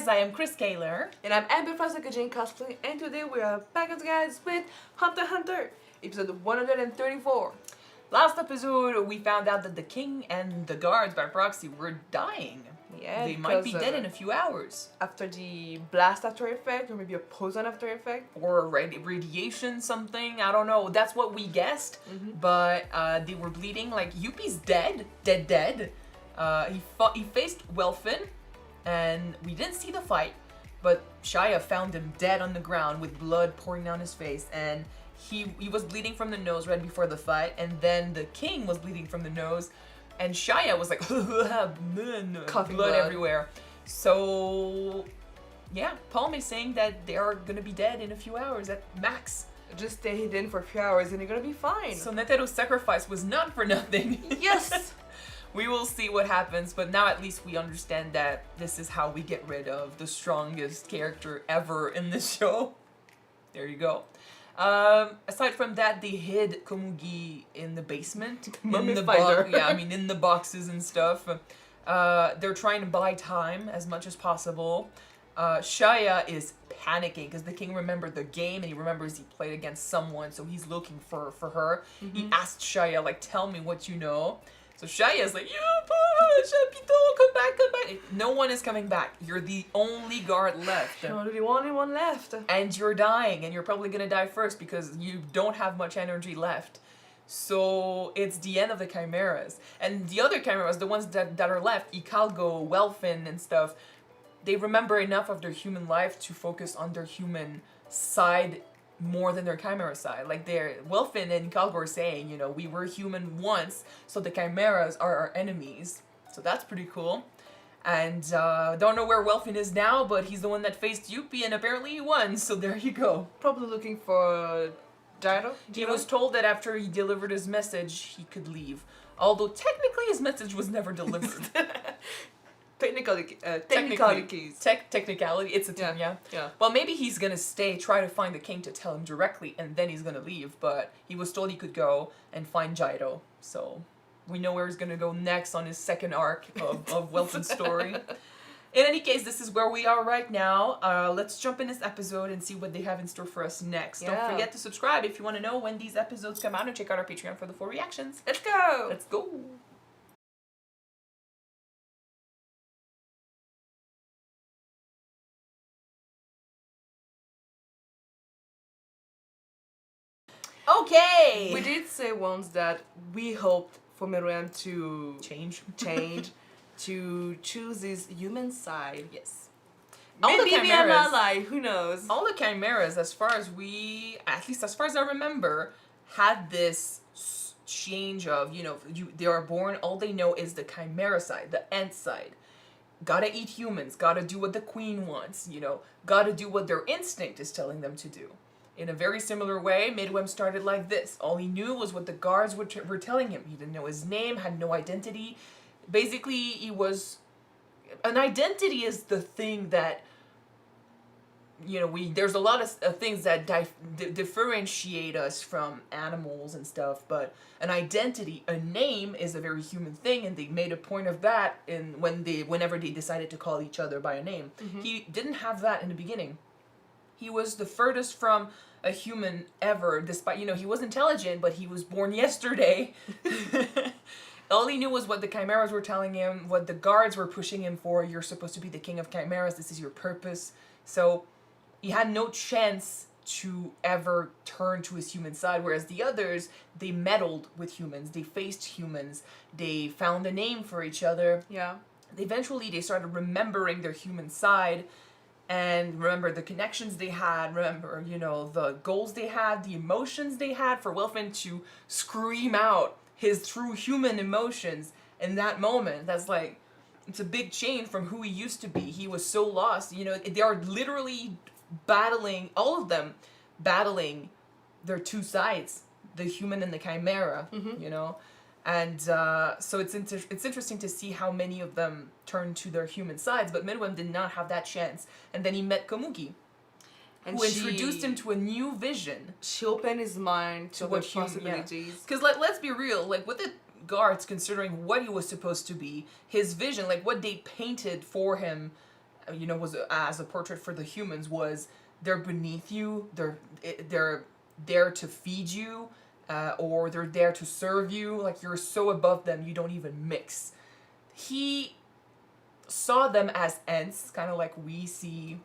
I am Chris Kaler. And I'm Amber from Kyuujin cosplay, and today we are back at guys with Hunter x Hunter, episode 134. Last episode, we found out that the king and the guards by proxy were dying. Yeah, they might be dead in a few hours. After the blast after effect, or maybe a poison after effect. Or radiation something, I don't know. That's what we guessed. But they were bleeding, like Yuppie's dead. Dead. He faced Welfin, and we didn't see the fight, but Shaia found him dead on the ground with blood pouring down his face, and he was bleeding from the nose right before the fight, and then the king was bleeding from the nose, and Shaia was like coughing blood everywhere. So yeah, Palm is saying that they are gonna be dead in a few hours at max. Just stay hidden for a few hours and you're gonna be fine. So Netero's sacrifice was not for nothing. Yes! We will see what happens, but now at least we understand that this is how we get rid of the strongest character ever in this show. There you go. Aside from that, they hid Komugi in the basement. Mummy in the finder. in the boxes and stuff. They're trying to buy time as much as possible. Shaia is panicking because the king remembered the game and he remembers he played against someone, so he's looking for her. He asked Shaia, like, tell me what you know. So Shaia's like, Chapito, come back. No one is coming back. You're the only guard left. You're the only one left. And you're dying, and you're probably gonna die first because you don't have much energy left. So it's the end of the chimeras. And the other chimeras, the ones that are left, Ikalgo, Welfin and stuff, they remember enough of their human life to focus on their human side more than their chimera side. Like Welfin and Ikalgo are saying, we were human once, so the chimeras are our enemies. So that's pretty cool. And don't know where Welfin is now, but he's the one that faced Yuppie and apparently he won, so there you go. Probably looking for Gyro. He was told that after he delivered his message, he could leave. Although technically his message was never delivered. Technicality, it's a term, yeah. Well, maybe he's gonna stay, try to find the king to tell him directly, and then he's gonna leave. But he was told he could go and find Gyro, so we know where he's gonna go next on his second arc of Welfin's story. In any case, this is where we are right now. Let's jump in this episode and see what they have in store for us next. Yeah. Don't forget to subscribe if you want to know when these episodes come out, and check out our Patreon for the full reactions. Let's go! Let's go! Okay! We did say once that we hoped for Miriam to change, to choose his human side. Yes. Maybe I'm not lying, who knows? All the chimeras, at least as far as I remember, had this change of, they are born, all they know is the chimera side, the ant side. Gotta eat humans, gotta do what the queen wants, gotta do what their instinct is telling them to do. In a very similar way, Midwem started like this. All he knew was what the guards were telling him. He didn't know his name, had no identity. Basically, he was... An identity is the thing that, there's a lot of things that differentiate us from animals and stuff, but an identity, a name, is a very human thing, and they made a point of that whenever they decided to call each other by a name. He didn't have that in the beginning. He was the furthest from a human ever, despite, he was intelligent, but he was born yesterday. All he knew was what the chimeras were telling him, what the guards were pushing him for. You're supposed to be the king of chimeras, this is your purpose. So he had no chance to ever turn to his human side, whereas the others, they meddled with humans, they faced humans, they found a name for each other. Yeah. Eventually, they started remembering their human side, and remember the connections they had, remember, the goals they had, the emotions they had. For Welfin to scream out his true human emotions in that moment, that's like, it's a big change from who he used to be. He was so lost. They are literally battling, all of them battling their two sides, the human and the chimera, And so it's interesting to see how many of them turned to their human sides, but Midwem did not have that chance. And then he met Komugi, who introduced him to a new vision. She opened his mind to what possibilities. Because let's be real, with the guards, considering what he was supposed to be, his vision, what they painted for him was as a portrait for the humans was they're beneath you, they're there to feed you, or they're there to serve you. Like you're so above them, you don't even mix. He saw them as ants, kind of like we see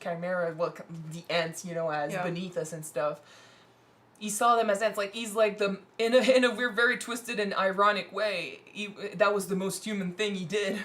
chimera, well, the ants, as beneath us and stuff. He saw them as ants. Like he's like the in a weird, very twisted and ironic way. That was the most human thing he did,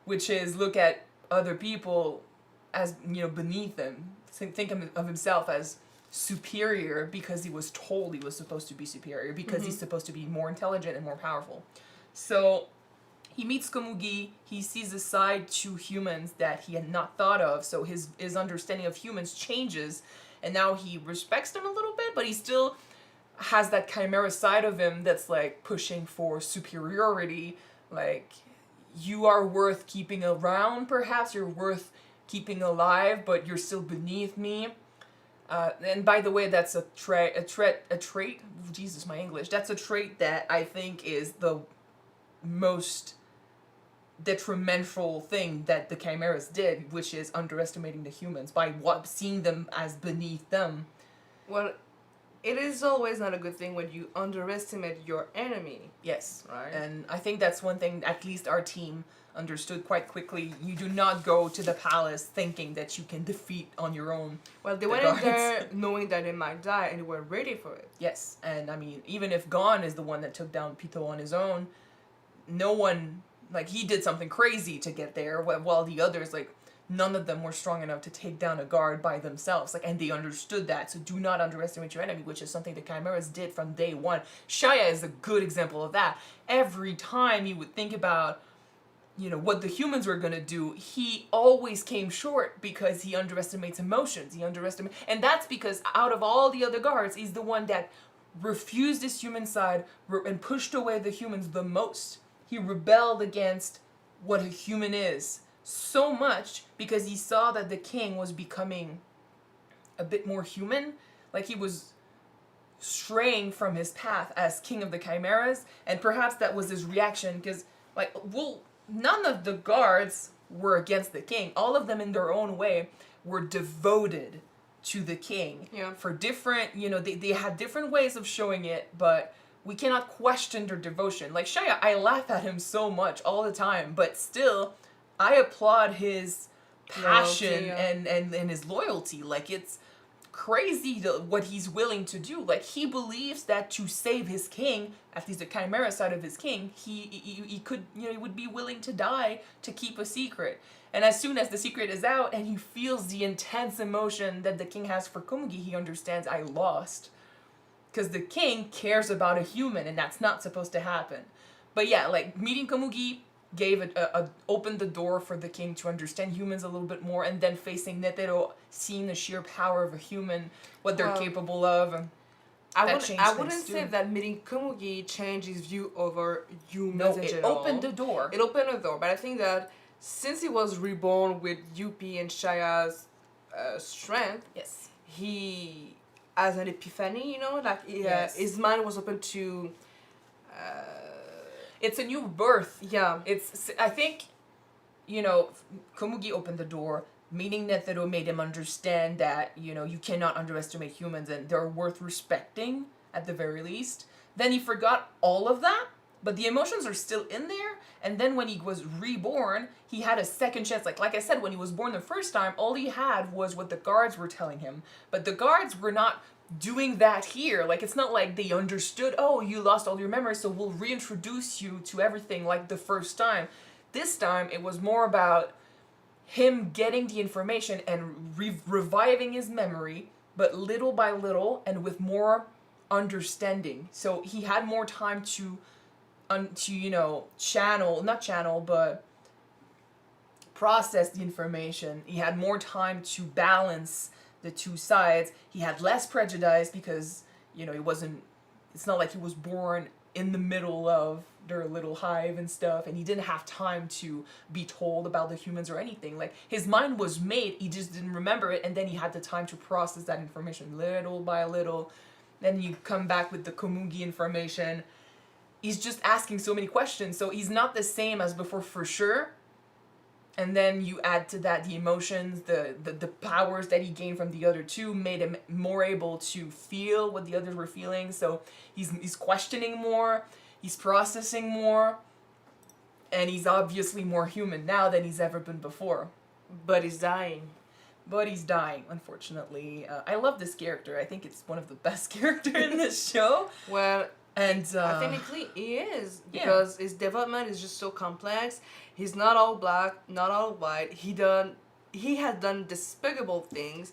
which is look at other people as beneath them. Think of himself as superior because he was told he was supposed to be superior because he's supposed to be more intelligent and more powerful. So he meets Komugi. He sees a side to humans that he had not thought of. So his understanding of humans changes, and now he respects them a little bit, but he still has that chimera side of him that's like pushing for superiority. Like, you are worth keeping around, perhaps. You're worth keeping alive, but you're still beneath me. And by the way, that's a trait. Jesus, my English. That's a trait that I think is the most detrimental thing that the chimeras did, which is underestimating the humans by seeing them as beneath them. Well, it is always not a good thing when you underestimate your enemy. Yes. Right. And I think that's one thing at least our team understood quite quickly. You do not go to the palace thinking that you can defeat on your own. Well, they went in there knowing that they might die, and they were ready for it. Yes, and I mean, even if Gon is the one that took down Pito on his own, no one, like, he did something crazy to get there, while the others, like, none of them were strong enough to take down a guard by themselves. Like, and they understood that, so do not underestimate your enemy, which is something the Chimeras did from day one. Shaia is a good example of that. Every time you would think about, what the humans were going to do, he always came short because he underestimates emotions. And that's because out of all the other guards, he's the one that refused his human side and pushed away the humans the most. He rebelled against what a human is so much because he saw that the king was becoming a bit more human. Like, he was straying from his path as king of the Chimeras, and perhaps that was his reaction because, none of the guards were against the king. All of them in their own way were devoted to the king. Yeah. For different, they had different ways of showing it, but we cannot question their devotion. Like Shaia, I laugh at him so much all the time, but still, I applaud his passion and his loyalty. Like, it's crazy what he's willing to do. Like, he believes that to save his king, at least the Chimera side of his king, he could, he would be willing to die to keep a secret. And as soon as the secret is out and he feels the intense emotion that the king has for Komugi, he understands, I lost. Because the king cares about a human, and that's not supposed to happen. But yeah, like, meeting Komugi opened the door for the king to understand humans a little bit more, and then facing Netero, seeing the sheer power of a human, what they're capable of. I wouldn't say that meeting Komugi changed his view over humans in general. It opened the door. It opened the door, but I think that since he was reborn with Yuppie and Shaia's strength, yes, he has an epiphany, his mind was open to... it's a new birth. Yeah. I think, Komugi opened the door. Meeting Netero made him understand that, you cannot underestimate humans and they're worth respecting at the very least. Then he forgot all of that, but the emotions are still in there. And then when he was reborn, he had a second chance. Like I said, when he was born the first time, all he had was what the guards were telling him. But the guards were not doing that here. Like, it's not like they understood, oh, you lost all your memories, so we'll reintroduce you to everything like the first time. This time, it was more about him getting the information and reviving his memory, but little by little and with more understanding. So he had more time to process the information. He had more time to balance the two sides. He had less prejudice because, it's not like he was born in the middle of their little hive and stuff, and he didn't have time to be told about the humans or anything. Like, his mind was made, he just didn't remember it, and then he had the time to process that information little by little. Then you come back with the Komugi information. He's just asking so many questions, so he's not the same as before for sure, And then you add to that the emotions, the powers that he gained from the other two made him more able to feel what the others were feeling. So he's questioning more, he's processing more, and he's obviously more human now than he's ever been before. But he's dying. But he's dying, unfortunately. I love this character. I think it's one of the best characters in this show. Well, and technically he is, because his development is just so complex. He's not all black, not all white. He has done despicable things,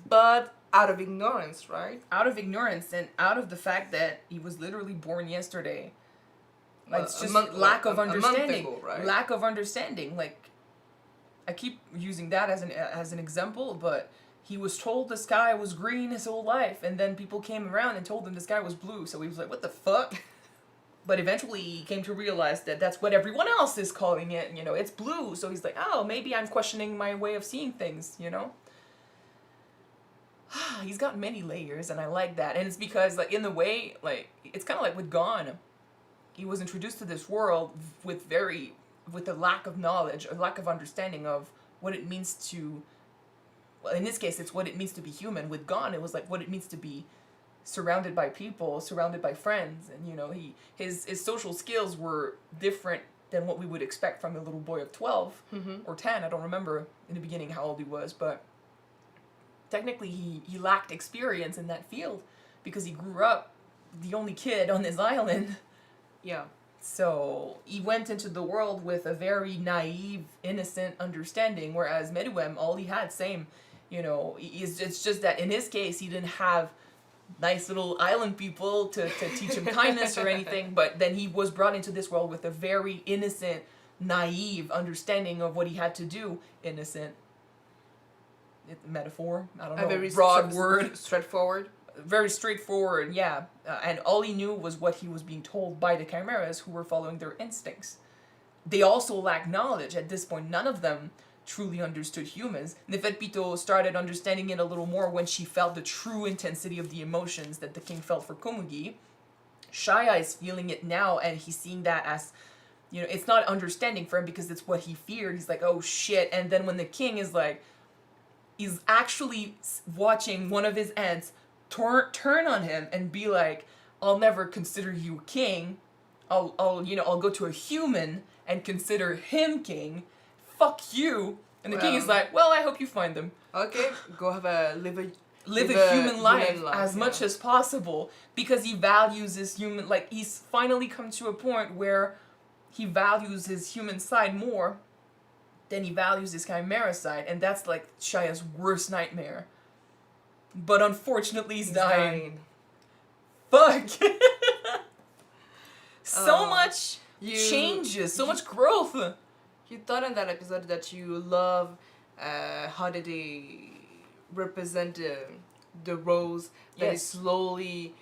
but out of ignorance, right? Out of ignorance and out of the fact that he was literally born yesterday. Like, it's just lack of understanding. Ago, right? Lack of understanding. Like, I keep using that as an example, but he was told the sky was green his whole life, and then people came around and told him the sky was blue, so he was like, what the fuck? But eventually he came to realize that that's what everyone else is calling it, you know, it's blue, so he's like, oh, maybe I'm questioning my way of seeing things, you know? He's got many layers, and I like that, and it's because, like, in the way, like, it's kind of like with Gon. He was introduced to this world with a lack of knowledge, a lack of understanding of what it means to, well, in this case, it's what it means to be human. With Gon, it was like what it means to be surrounded by people, surrounded by friends, and, you know, his social skills were different than what we would expect from a little boy of 12 or 10. I don't remember in the beginning how old he was, but technically he lacked experience in that field because he grew up the only kid on this island. Yeah. So he went into the world with a very naive, innocent understanding, whereas Meruem, all he had, same, you know, it's just that in his case, he didn't have nice little island people to teach him kindness or anything, but then he was brought into this world with a very innocent, naive understanding of what he had to do. Innocent. Metaphor? I don't know. A very broad word. Straightforward. Very straightforward, yeah. And all he knew was what he was being told by the chimeras who were following their instincts. They also lacked knowledge. At this point, none of them truly understood humans. Neferpito started understanding it a little more when she felt the true intensity of the emotions that the king felt for Komugi. Shaia is feeling it now, and he's seeing that as, you know, it's not understanding for him because it's what he feared. He's like, oh shit. And then when the king is like, he's actually watching one of his aunts turn on him and be like, I'll never consider you king. I'll go to a human and consider him king. Fuck you. And the king is like, well, I hope you find them. Okay, go have a live a human life as much as possible, because he values his human, like, he's finally come to a point where he values his human side more than he values his chimera side, and that's like Shaia's worst nightmare. But unfortunately, he's dying. Fuck. So much changes, so much growth. You thought in that episode that you love how did they represent the rose that is slowly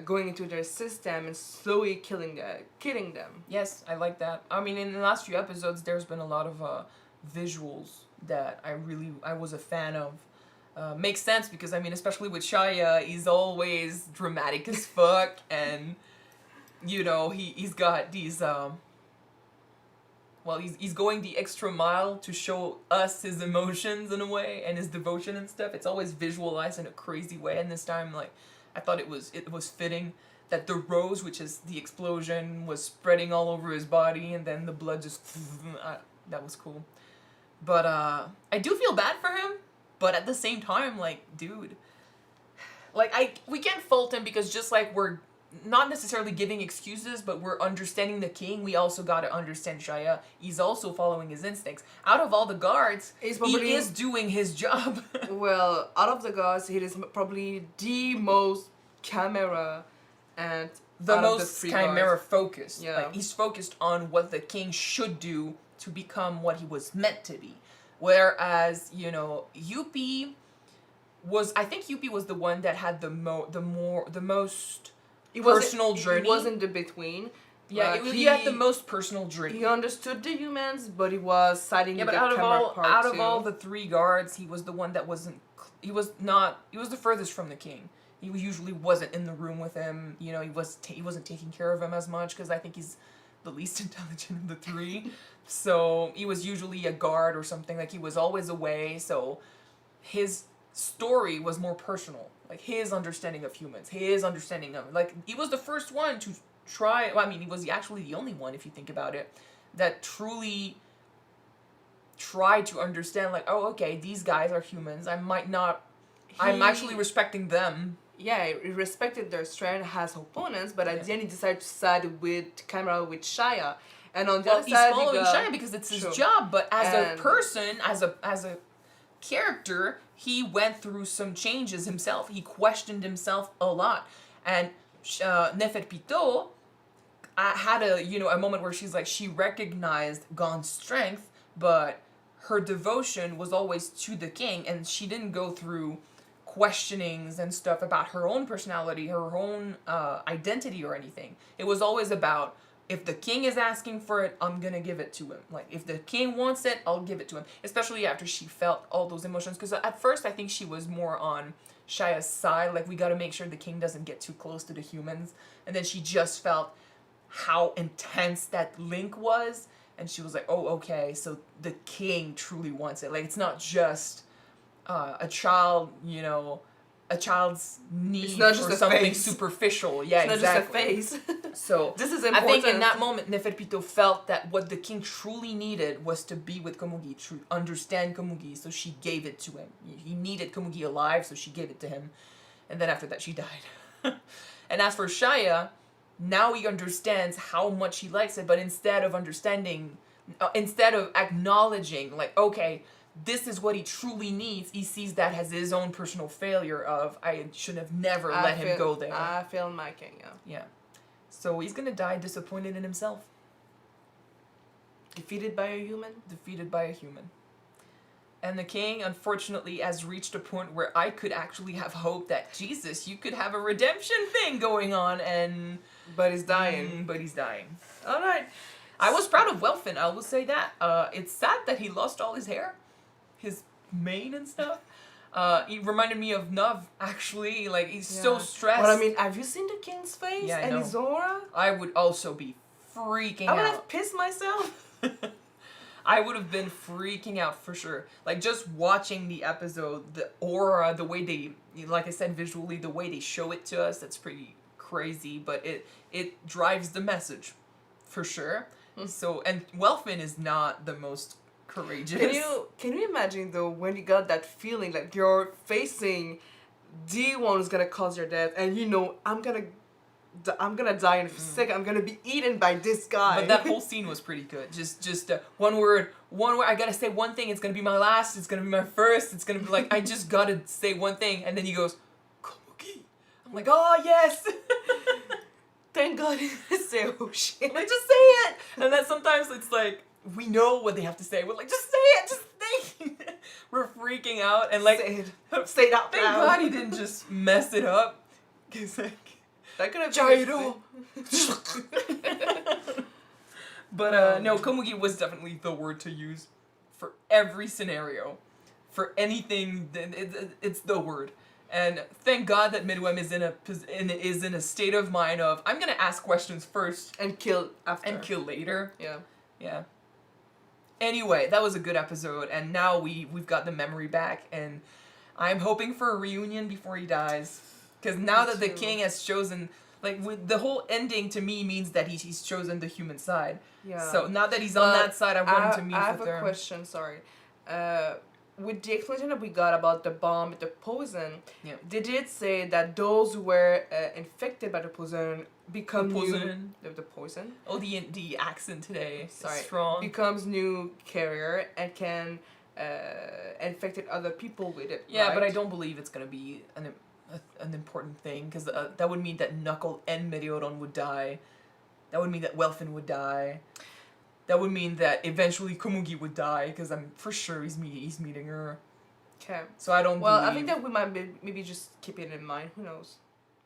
going into their system and slowly killing them. Yes, I like that. I mean, in the last few episodes, there's been a lot of visuals that I was a fan of. Makes sense because, I mean, especially with Shaia, he's always dramatic as fuck, and, you know, he's got these, he's going the extra mile to show us his emotions in a way, and his devotion and stuff. It's always visualized in a crazy way, and this time, like, I thought it was fitting that the rose, which is the explosion, was spreading all over his body, and then the blood just, that was cool. But, I do feel bad for him. But at the same time, like, dude, like, we can't fault him because just like we're not necessarily giving excuses, but we're understanding the king, we also gotta understand Shaia. He's also following his instincts. Out of all the guards, he is doing his job. Well, out of the guards, he is probably the most chimera and the most chimera focused. Yeah. Like, he's focused on what the king should do to become what he was meant to be. Whereas, you know, Yuppie was the one that had the most personal journey. He wasn't the between. Yeah, he had the most personal journey. He understood the humans, but he was siding with the out of all the three guards, he was the one that he was the furthest from the king. He usually wasn't in the room with him. You know, he wasn't taking care of him as much because I think he's the least intelligent of the three. So he was usually a guard or something. Like he was always away. So his story was more personal. Like his understanding of humans, his understanding of like he was the first one to try. Well, I mean, he was actually the only one, if you think about it, that truly tried to understand. Like, oh, okay, these guys are humans. I might not. I'm actually respecting them. Yeah, he respected their strength as opponents, but at the end he decided to side with camera with Shaia. And on the other he's side, following Shaia because it's his job. But as a person, as a character, he went through some changes himself. He questioned himself a lot. And Neferpitou had a moment where she's like, she recognized Gon's strength, but her devotion was always to the king, and she didn't go through questionings and stuff about her own personality, her own identity or anything. It was always about, if the king is asking for it, I'm gonna give it to him. Like, if the king wants it, I'll give it to him. Especially after she felt all those emotions. Because at first, I think she was more on Shaia's side. Like, we gotta make sure the king doesn't get too close to the humans. And then she just felt how intense that link was. And she was like, oh, okay, so the king truly wants it. Like, it's not just a child, a child's need for something superficial. Yeah, it's exactly. Not just a face. So this is important. I think in that moment, Neferpitou felt that what the king truly needed was to be with Komugi, to understand Komugi. So she gave it to him. He needed Komugi alive, so she gave it to him. And then after that, she died. And as for Shaia, now he understands how much he likes it. But instead of acknowledging, like, okay, this is what he truly needs, he sees that as his own personal failure of, I should have never let him go there. I feel my king, yeah. So he's gonna die disappointed in himself. Defeated by a human? Defeated by a human. And the king, unfortunately, has reached a point where I could actually have hope that, Jesus, you could have a redemption thing going on, and... But he's dying. But he's dying. Alright. I was proud of Welfin, I will say that. It's sad that he lost all his hair. His mane and stuff. He reminded me of Nuv, actually. Like, he's so stressed. But I mean, have you seen the king's face and his aura? I would also be freaking out. I would have pissed myself. I would have been freaking out for sure. Like, just watching the episode, the aura, the way they, like I said, visually, the way they show it to us, that's pretty crazy. But it drives the message, for sure. So, and Welfin is not the most courageous. Can you imagine though when you got that feeling like you're facing the one who's gonna cause your death, and I'm gonna die in a second. I'm gonna be eaten by this guy. But that whole scene was pretty good. Just one word. I gotta say one thing. It's gonna be my last. It's gonna be my first. It's gonna be like, I just gotta say one thing, and then he goes, Komugi. I'm like, oh yes. Thank God he didn't say oh shit. Like, just say it. And then sometimes it's like, we know what they have to say. We're like, just say it. Just think. We're freaking out and like, say it out loud. Thank God he didn't just mess it up. Cause like, that could have been. But no, Komugi was definitely the word to use for every scenario, for anything. It's the word. And thank God that Midwem is in a state of mind of, I'm gonna ask questions first and kill after and kill later. Yeah. Anyway, that was a good episode, and now we've got the memory back, and I'm hoping for a reunion before he dies, because now that the king has chosen, like, the whole ending to me means that he's chosen the human side. Yeah. So now that he's on that side, I want him to meet with them. I have a question. Sorry. With the explanation that we got about the bomb, the poison, did it say that those who were infected by the poison become the poison? Oh, the accent today. Sorry. Strong. Becomes new carrier and can infect other people with it. Yeah, right? but I don't believe it's gonna be an important thing, because that would mean that Knuckle and Meteoron would die. That would mean that Welfin would die. That would mean that eventually Komugi would die, because I'm for sure he's meeting her. Okay. So I don't believe... I think that we might maybe just keep it in mind. Who knows?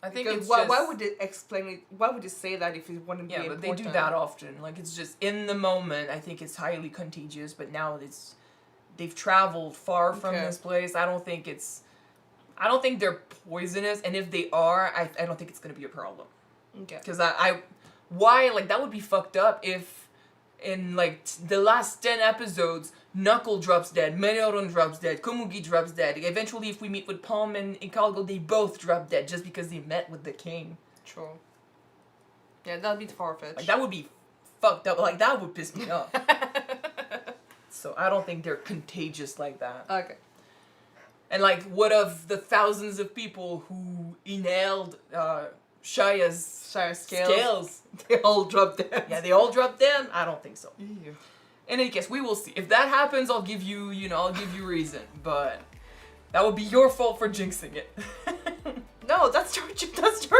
I think because why would it explain it? Why would it say that if it wouldn't be important? Yeah, but they do that often. Like, it's just in the moment. I think it's highly contagious, but now they've traveled far from this place. I don't think they're poisonous, and if they are, I don't think it's gonna be a problem. Okay. Because why, like, that would be fucked up if in, like, the last 10 episodes, Knuckle drops dead, Melioron drops dead, Komugi drops dead. Eventually, if we meet with Palm and Ikalgo, they both drop dead just because they met with the king. True. Yeah, that'd be far-fetched. Like, that would be fucked up. Like, that would piss me off. So, I don't think they're contagious like that. Okay. And, like, what of the thousands of people who inhaled Shaia's scales? They all dropped dead. Yeah, they all dropped dead? I don't think so. Ew. In any case, we will see. If that happens, I'll give you, I'll give you reason. But that would be your fault for jinxing it. No, that's your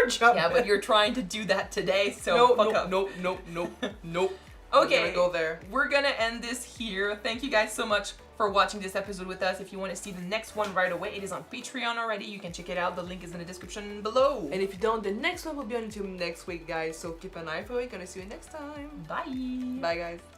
job. Yeah, but you're trying to do that today, so nope. Okay, We're gonna go there. We're gonna end this here. Thank you guys so much for watching this episode with us. If you want to see the next one right away, it is on Patreon already. You can check it out. The link is in the description below. And if you don't, the next one will be on YouTube next week, guys. So keep an eye for it. Gonna see you next time. Bye. Bye, guys.